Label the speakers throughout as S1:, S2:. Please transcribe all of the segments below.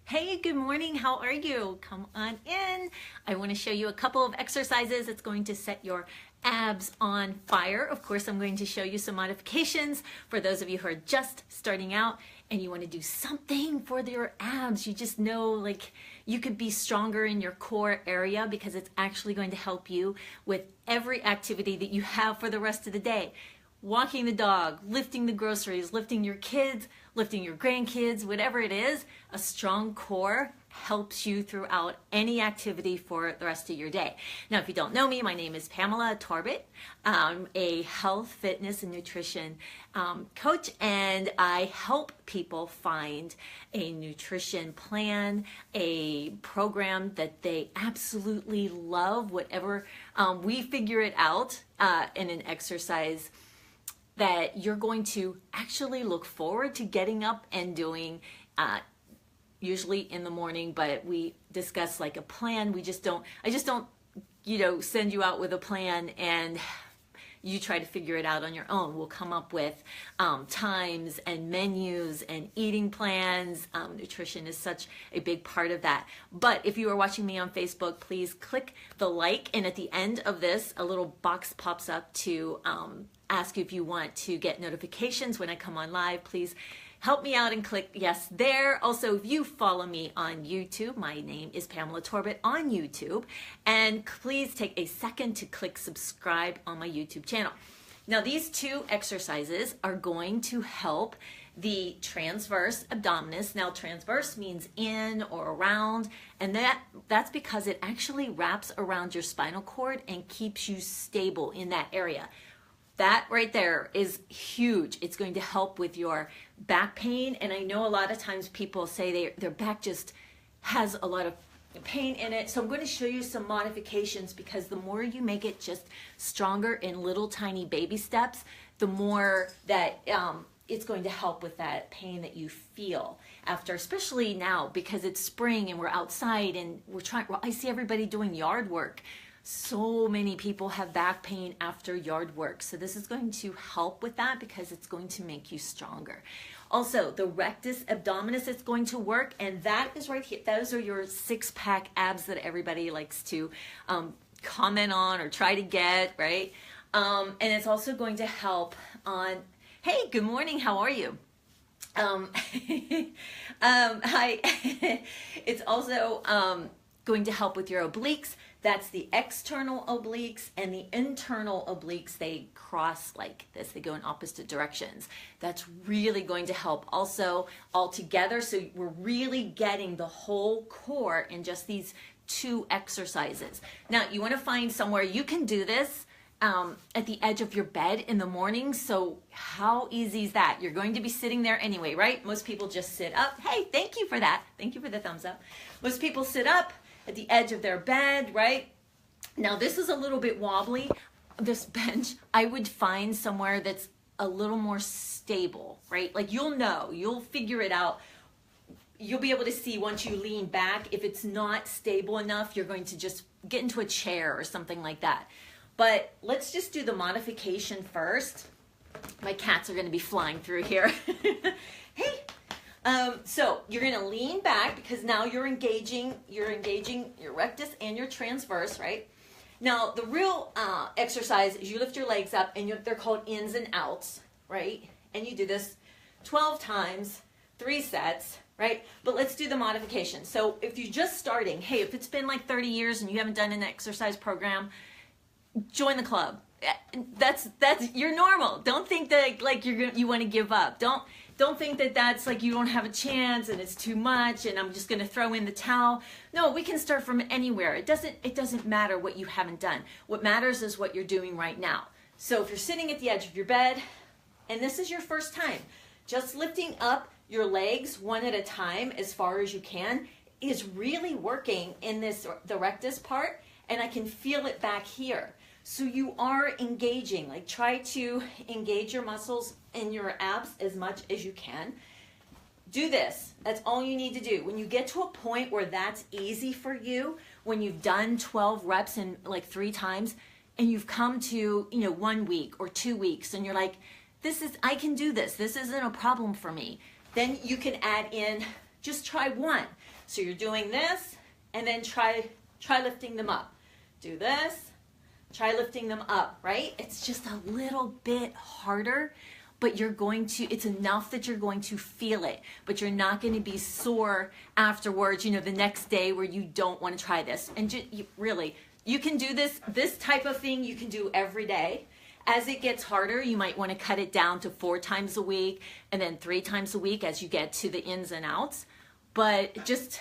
S1: Hey, good morning. How are you? Come on in. I want to show you a couple of exercises. It's going to set your abs on fire. Of course, I'm going to show you some modifications for those of you who are just starting out and you want to do something for your abs. You just know, like, you could be stronger in your core area because it's actually going to help you with every activity that you have for the rest of the day. Walking the dog, lifting the groceries, lifting your kids, lifting your grandkids, whatever it is, a strong core helps you throughout any activity for the rest of your day. Now, if you don't know me, my name is Pamela Torbett. I'm a health, fitness, and nutrition coach, and I help people find a nutrition plan, a program that they absolutely love, whatever. We figure it out in an exercise that you're going to actually look forward to getting up and doing, usually in the morning, but we discuss like a plan. I just don't, send you out with a plan and you try to figure it out on your own. We'll come up with times and menus and eating plans. Nutrition is such a big part of that. But if you are watching me on Facebook, please click the like, and at the end of this, a little box pops up to ask you if you want to get notifications when I come on live. Please help me out and click yes there. Also, if you follow me on YouTube, my name is Pamela Torbett on YouTube, and please take a second to click subscribe on my YouTube channel. Now, these two exercises are going to help the transverse abdominis. Now, transverse means in or around, and that's because it actually wraps around your spinal cord and keeps you stable in that area. That right there is huge. It's going to help with your back pain. And I know a lot of times people say their back just has a lot of pain in it. So I'm going to show you some modifications, because the more you make it just stronger in little tiny baby steps, the more that it's going to help with that pain that you feel after, especially now because it's spring and we're outside and I see everybody doing yard work. So many people have back pain after yard work. So this is going to help with that because it's going to make you stronger. Also, the rectus abdominis is going to work, and that is right here. Those are your six-pack abs that everybody likes to comment on or try to get, right? And it's also going to help on, hey, good morning, how are you? Hi. It's also going to help with your obliques. That's the external obliques, and the internal obliques, they cross like this. They go in opposite directions. That's really going to help also all together. So we're really getting the whole core in just these two exercises. Now, you want to find somewhere you can do this at the edge of your bed in the morning. So how easy is that? You're going to be sitting there anyway, right? Most people just sit up. Hey, thank you for that. Thank you for the thumbs up. Most people sit up at the edge of their bed, right? Now, this is a little bit wobbly. This bench, I would find somewhere that's a little more stable, right? Like you'll figure it out. You'll be able to see once you lean back. If it's not stable enough, you're going to just get into a chair or something like that. But let's just do the modification first. My cats are going to be flying through here. Hey. So you're going to lean back because now you're engaging your rectus and your transverse, right? Now, the real exercise is you lift your legs up, and they're called ins and outs, right? And you do this 12 times, 3 sets, right? But let's do the modification. So if you're just starting, hey, if it's been like 30 years and you haven't done an exercise program, join the club. That's you're normal. Don't think that like you want to give up. Don't think that that's like you don't have a chance and it's too much and I'm just going to throw in the towel. No, we can start from anywhere. It doesn't matter what you haven't done. What matters is what you're doing right now. So if you're sitting at the edge of your bed and this is your first time, just lifting up your legs one at a time as far as you can is really working in the rectus part, and I can feel it back here. So you are engaging, like try to engage your muscles in your abs as much as you can. Do this, that's all you need to do. When you get to a point where that's easy for you, when you've done 12 reps in like 3 times, and you've come to, 1 week or 2 weeks, and you're like, I can do this, this isn't a problem for me. Then you can add in Just try one. So you're doing this, and then try lifting them up. Do this, try lifting them up, right? It's just a little bit harder, but it's enough that you're going to feel it, but you're not going to be sore afterwards, the next day where you don't want to try this. And really, you can do this type of thing you can do every day. As it gets harder, you might want to cut it down to 4 times a week and then 3 times a week as you get to the ins and outs. But just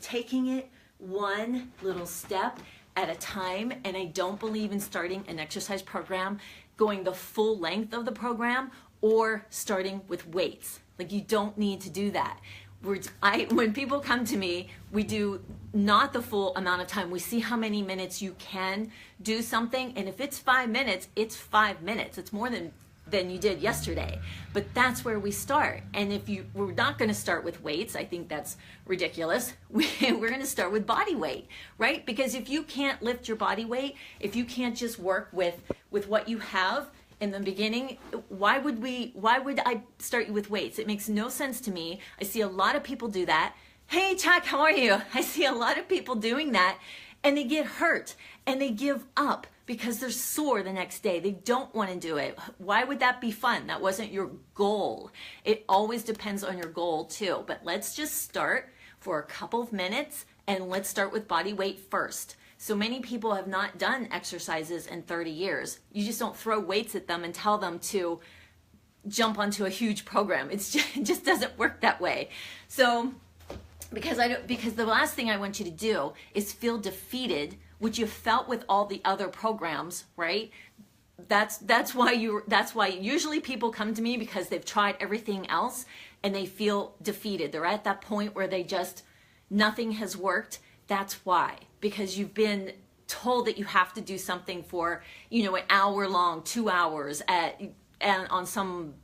S1: taking it one little step at a time, and I don't believe in starting an exercise program going the full length of the program or starting with weights. Like, you don't need to do that. When people come to me, we do not the full amount of time. We see how many minutes you can do something, and if it's 5 minutes, it's 5 minutes. It's more than you did yesterday. But that's where we start. And we're not going to start with weights. I think that's ridiculous. We're going to start with body weight, right? Because if you can't lift your body weight, if you can't just work with what you have in the beginning, why would I start you with weights? It makes no sense to me. I see a lot of people do that. Hey, Chuck, how are you? I see a lot of people doing that, and they get hurt and they give up because they're sore the next day. They don't want to do it. Why would that be fun? That wasn't your goal. It always depends on your goal too. But let's just start for a couple of minutes, and let's start with body weight first. So many people have not done exercises in 30 years. You just don't throw weights at them and tell them to jump onto a huge program. It just doesn't work that way. So because the last thing I want you to do is feel defeated, which you felt with all the other programs, right? That's why usually people come to me because they've tried everything else and they feel defeated. They're at that point where nothing has worked. That's why, because you've been told that you have to do something for, an hour long, 2 hours and on some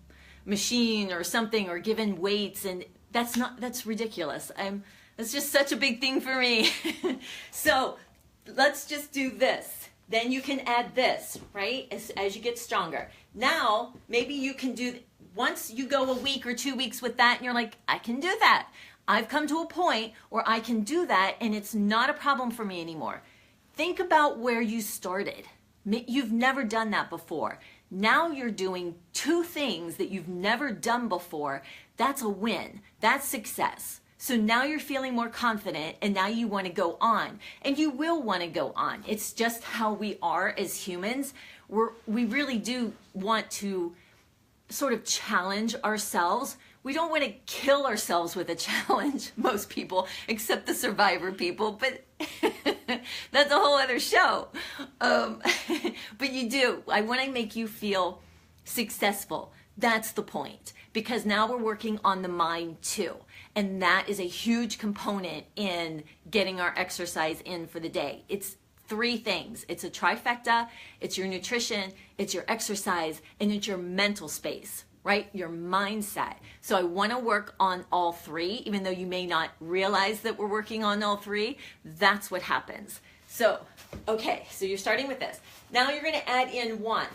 S1: machine or something, or given weights, and that's ridiculous. That's just such a big thing for me. So let's just do this. Then you can add this, right? As you get stronger. Now, maybe you can once you go a week or 2 weeks with that and you're like, I can do that. I've come to a point where I can do that and it's not a problem for me anymore. Think about where you started. You've never done that before. Now you're doing 2 things that you've never done before. That's a win. That's success. So now you're feeling more confident, and now you want to go on. And you will want to go on. It's just how we are as humans. We really do want to sort of challenge ourselves. We don't want to kill ourselves with a challenge, most people, except the survivor people, but that's a whole other show. But you do. I want to make you feel successful. That's the point, because now we're working on the mind too. And that is a huge component in getting our exercise in for the day. It's 3 things. It's a trifecta. It's your nutrition, it's your exercise, and it's your mental space, right? Your mindset. So I want to work on all 3, even though you may not realize that we're working on all 3. That's what happens. So, okay, so you're starting with this. Now you're going to add in 1.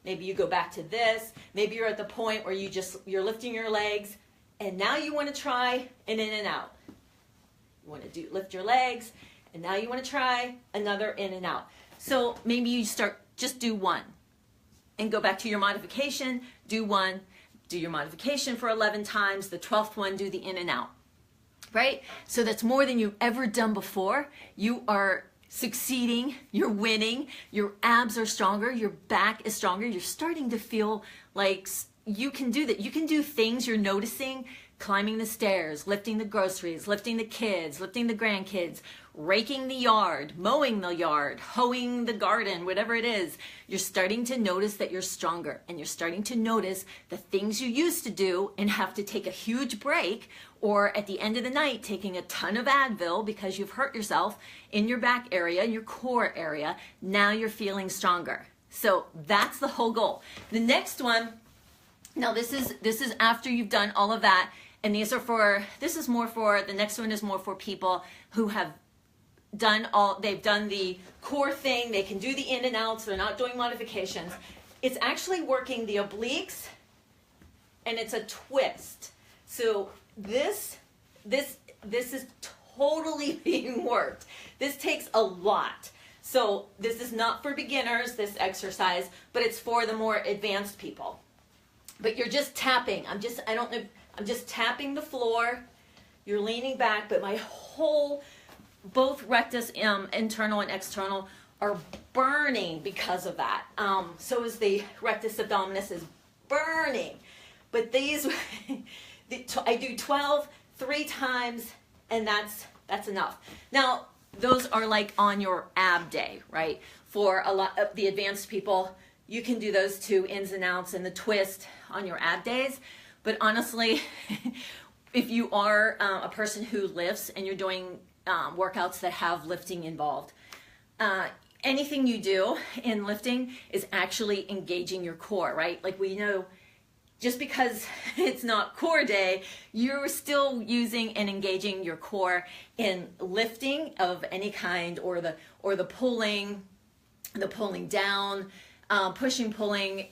S1: Maybe you go back to this. Maybe you're at the point where you're lifting your legs, and now you want to try an in and out. You want to lift your legs, and now you want to try another in and out. So maybe you just do 1 and go back to your modification, do 1, do your modification for 11 times, the 12th one, do the in and out, right? So that's more than you've ever done before. You are succeeding, you're winning, your abs are stronger, your back is stronger, you're starting to feel like you can do that. You can do things you're noticing, climbing the stairs, lifting the groceries, lifting the kids, lifting the grandkids, raking the yard, mowing the yard, hoeing the garden, whatever it is. You're starting to notice that you're stronger, and you're starting to notice the things you used to do and have to take a huge break, or at the end of the night taking a ton of Advil because you've hurt yourself in your back area, your core area. Now you're feeling stronger. So that's the whole goal. The next one, now this is after you've done all of that, and the next one is more for people who have they've done the core thing, they can do the in and outs, they're not doing modifications. It's actually working the obliques, and it's a twist. So this is totally being worked. This takes a lot. So this is not for beginners, this exercise, but it's for the more advanced people. But you're just tapping. I'm just tapping the floor. You're leaning back, but my whole, both rectus internal and external are burning because of that. So is the rectus abdominis is burning. But these, I do 12, 3 times, and that's enough. Now, those are like on your ab day, right? For a lot of the advanced people, you can do those 2 ins and outs and the twist on your ab days. But honestly, if you are a person who lifts and you're doing workouts that have lifting involved, anything you do in lifting is actually engaging your core, right? Like we know, just because it's not core day, you're still using and engaging your core in lifting of any kind, or the pulling down, pushing, pulling,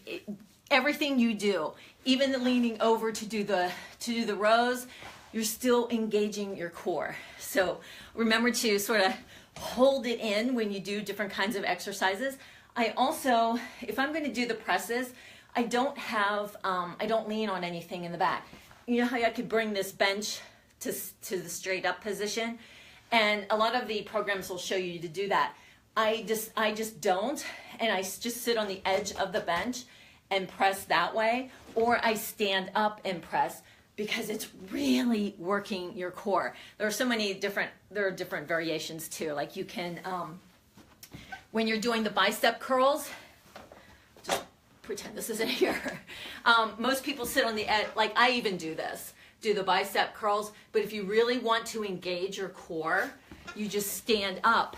S1: everything you do, even the leaning over to do the rows, you're still engaging your core. So remember to sort of hold it in when you do different kinds of exercises. I also, if I'm going to do the presses, I don't lean on anything in the back. You know how I could bring this bench to the straight up position? And a lot of the programs will show you to do that. I just don't, and I just sit on the edge of the bench and press that way, or I stand up and press, because it's really working your core. There are so many different variations too. Like you can, when you're doing the bicep curls, just pretend this isn't here. Most people sit on the edge, like I even do the bicep curls, but if you really want to engage your core, you just stand up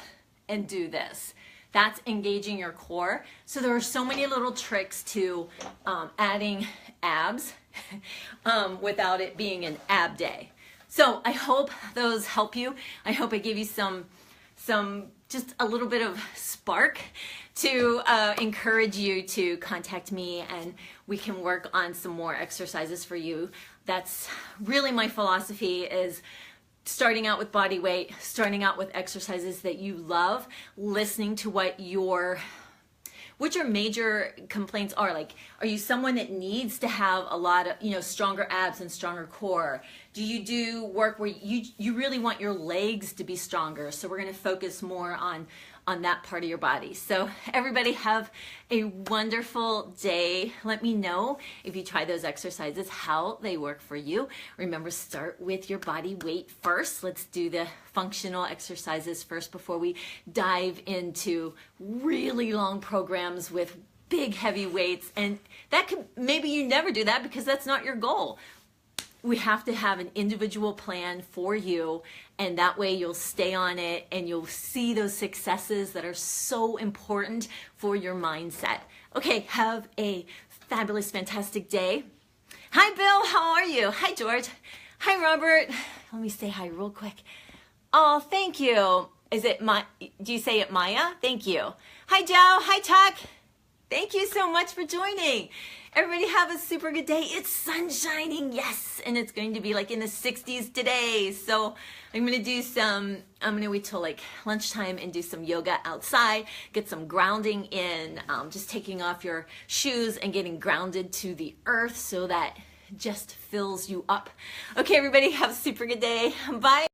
S1: and do this. That's engaging your core. So there are so many little tricks to adding abs without it being an ab day. So I hope those help you. I hope I gave you some just a little bit of spark to encourage you to contact me, and we can work on some more exercises for you. That's really my philosophy, is starting out with body weight, starting out with exercises that you love, listening to what your major complaints are. Like, are you someone that needs to have a lot of, stronger abs and stronger core? Do you do work where you really want your legs to be stronger? So we're going to focus more on that part of your body. So everybody have a wonderful day. Let me know if you try those exercises, how they work for you. Remember, start with your body weight first. Let's do the functional exercises first before we dive into really long programs with big heavy weights. And that could, maybe you never do that because that's not your goal. We have to have an individual plan for you, and that way you'll stay on it and you'll see those successes that are so important for your mindset. Okay, have a fabulous, fantastic day. Hi, Bill. How are you? Hi, George. Hi, Robert. Let me say hi real quick. Oh, thank you. Do you say it Maya? Thank you. Hi, Joe. Hi, Chuck. Thank you so much for joining. Everybody have a super good day. It's sun shining, yes, and it's going to be like in the 60s today. So I'm going to wait till like lunchtime and do some yoga outside, get some grounding in, just taking off your shoes and getting grounded to the earth so that just fills you up. Okay, everybody have a super good day. Bye.